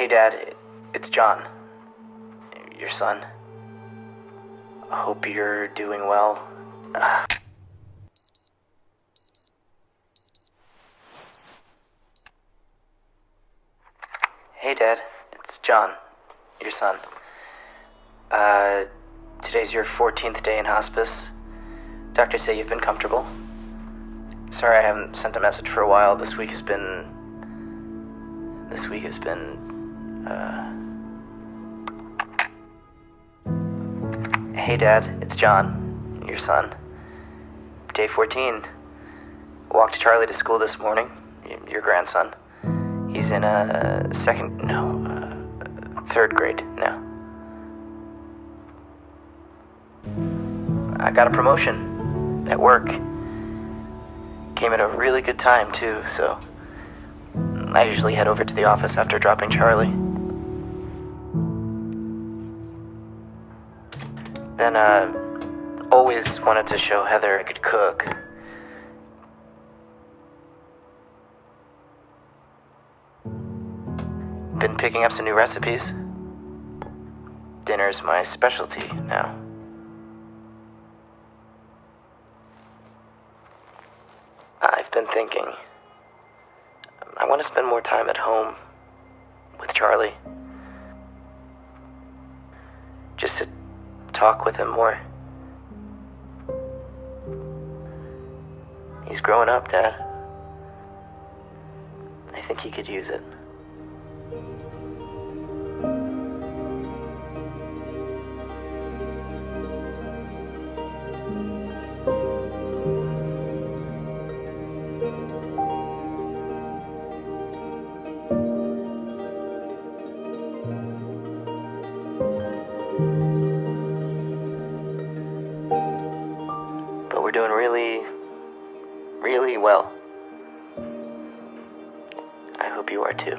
Hey, Dad, it's John, your son. I hope you're doing well. Hey, Dad, it's John, your son. Today's your 14th day in hospice. Doctors say you've been comfortable. Sorry I haven't sent a message for a while. This week has been... Hey, Dad, it's John, your son. Day 14. Walked Charlie to school this morning, your grandson. He's in third grade now. I got a promotion at work. Came at a really good time, too, so I usually head over to the office after dropping Charlie. Then, always wanted to show Heather I could cook. Been picking up some new recipes. Dinner's my specialty now. I've been thinking. I want to spend more time at home with Charlie. Just to talk with him more. He's growing up, Dad. I think he could use it. But we're doing really, really well. I hope you are too.